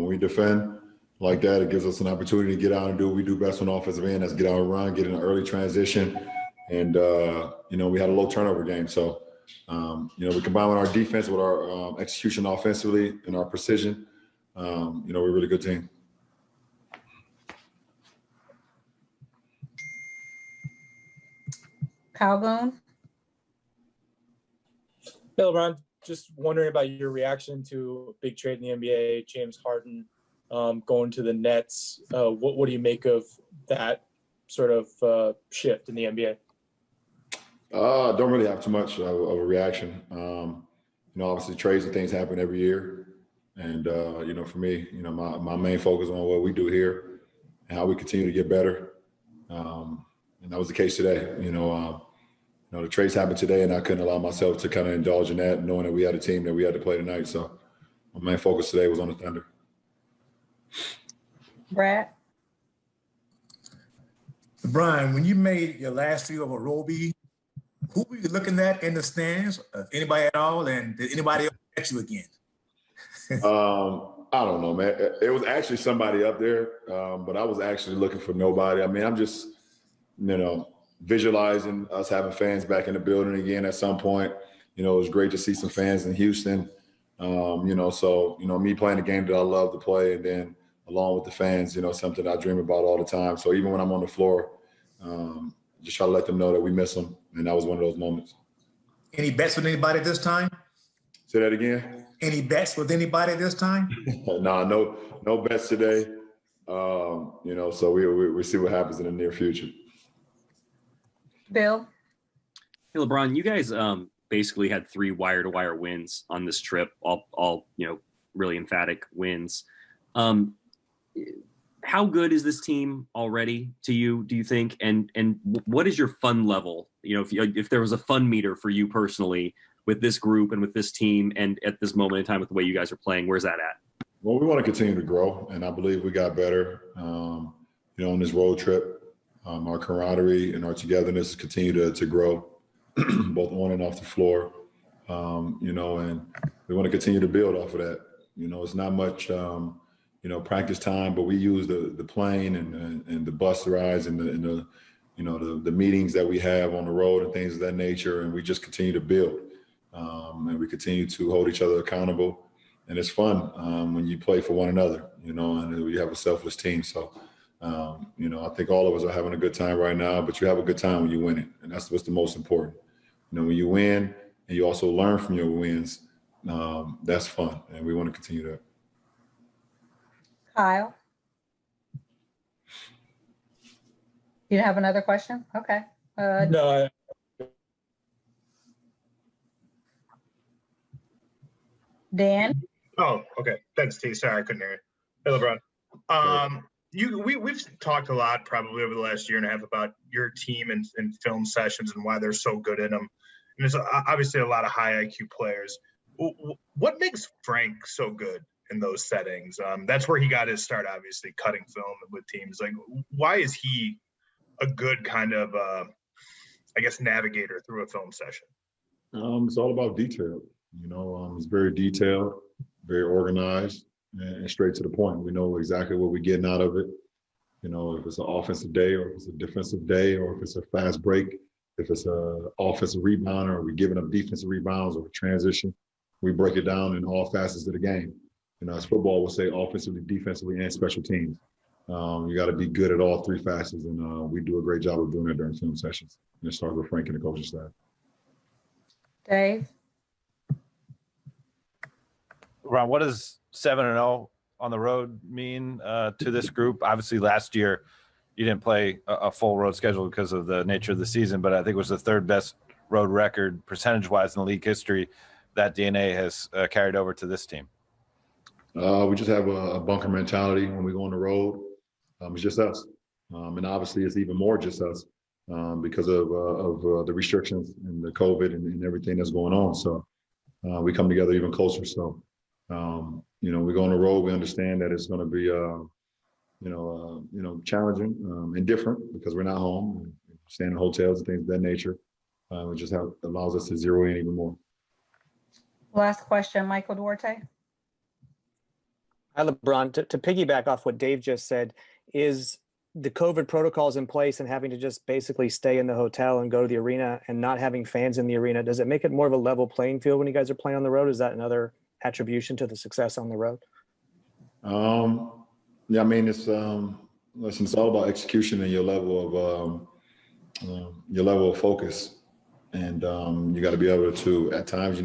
When we defend like that, it gives us an opportunity to get out and do what we do best on the offensive end. That's get out and run, get in an early transition. And, we had a low turnover game. So, we combine our defense with our execution offensively and our precision. We're a really good team. Calhoun. Hey, LeBron, just wondering about your reaction to a big trade in the NBA, James Harden going to the Nets. What do you make of that sort of shift in the NBA? Don't really have too much of a reaction. Obviously trades and things happen every year. And, for me, my main focus on what we do here and how we continue to get better. And that was the case today. The trades happened today, and I couldn't allow myself to kind of indulge in that, knowing that we had a team that we had to play tonight. So my main focus today was on the Thunder. Brad? Brian, when you made your last three over Roby, who were you looking at in the stands? Anybody at all? And did anybody else catch you again? I don't know, man. It was actually somebody up there, but I was actually looking for nobody. I mean, I'm just, visualizing us having fans back in the building again at some point. It was great to see some fans in Houston. Me playing the game that I love to play, and then along with the fans, something I dream about all the time. So even when I'm on the floor, just try to let them know that we miss them. And that was one of those moments. Any bets with anybody this time? Say that again? Any bets with anybody this time? No bets today. So we see what happens in the near future. Bill? Hey, LeBron, you guys basically had 3 wire-to-wire wins on this trip, all really emphatic wins. How good is this team already to you, do you think? And what is your fun level? If there was a fun meter for you personally with this group and with this team and at this moment in time with the way you guys are playing, where's that at? Well, we want to continue to grow, and I believe we got better, on this road trip. Our camaraderie and our togetherness continue to grow, both on and off the floor, and we want to continue to build off of that. It's not much, practice time, but we use the plane and the bus rides and the meetings that we have on the road and things of that nature, and we just continue to build, and we continue to hold each other accountable, and it's fun when you play for one another, and we have a selfless team. So. I think all of us are having a good time right now, but you have a good time when you win it. And that's what's the most important. When you win and you also learn from your wins, that's fun. And we want to continue that. Kyle? You have another question? Okay. No. Dan? Oh, okay. Thanks, T. Sorry, I couldn't hear you. Hey, LeBron. We've talked a lot probably over the last year and a half about your team and film sessions and why they're so good in them. And there's obviously a lot of high IQ players. What makes Frank so good in those settings? That's where he got his start, obviously, cutting film with teams. Like, why is he a good kind of, navigator through a film session? It's all about detail. It's very detailed, very organized. And straight to the point. We know exactly what we're getting out of it. If it's an offensive day or if it's a defensive day or if it's a fast break, if it's an offensive rebounder or we're giving up defensive rebounds or transition, we break it down in all facets of the game. As football will say, offensively, defensively, and special teams. You got to be good at all 3 facets, and we do a great job of doing that during film sessions. And it starts with Frank and the coaching staff. Dave? Ron, what does 7-0 on the road mean to this group? Obviously, last year you didn't play a full road schedule because of the nature of the season, but I think it was the 3rd best road record percentage-wise in the league history. That DNA has carried over to this team. We just have a bunker mentality when we go on the road. It's just us, and obviously it's even more just us because of the restrictions and the COVID and everything that's going on. So we come together even closer. So. We go on the road. We understand that it's going to be, challenging and different because we're not home, and staying in hotels and things of that nature. It just allows us to zero in even more. Last question, Michael Duarte. Hi, LeBron. To piggyback off what Dave just said, is the COVID protocols in place and having to just basically stay in the hotel and go to the arena and not having fans in the arena, does it make it more of a level playing field when you guys are playing on the road? Is that another attribution to the success on the road? Yeah, I mean, listen, it's all about execution and your level of focus. And you got to be able to, at times,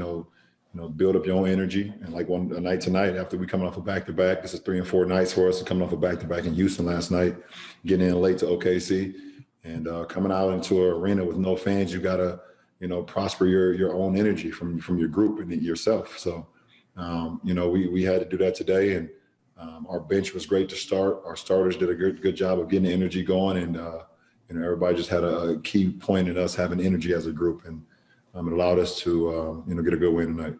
build up your own energy. And like a night tonight, after we coming off a back-to-back, this is 3 and 4 nights for us, coming off a back-to-back in Houston last night, getting in late to OKC, and coming out into an arena with no fans, you got to, prosper your own energy from your group and yourself. So, we had to do that today, and our bench was great to start. Our starters did a good job of getting the energy going, and everybody just had a key point in us having energy as a group, and it allowed us to get a good win tonight.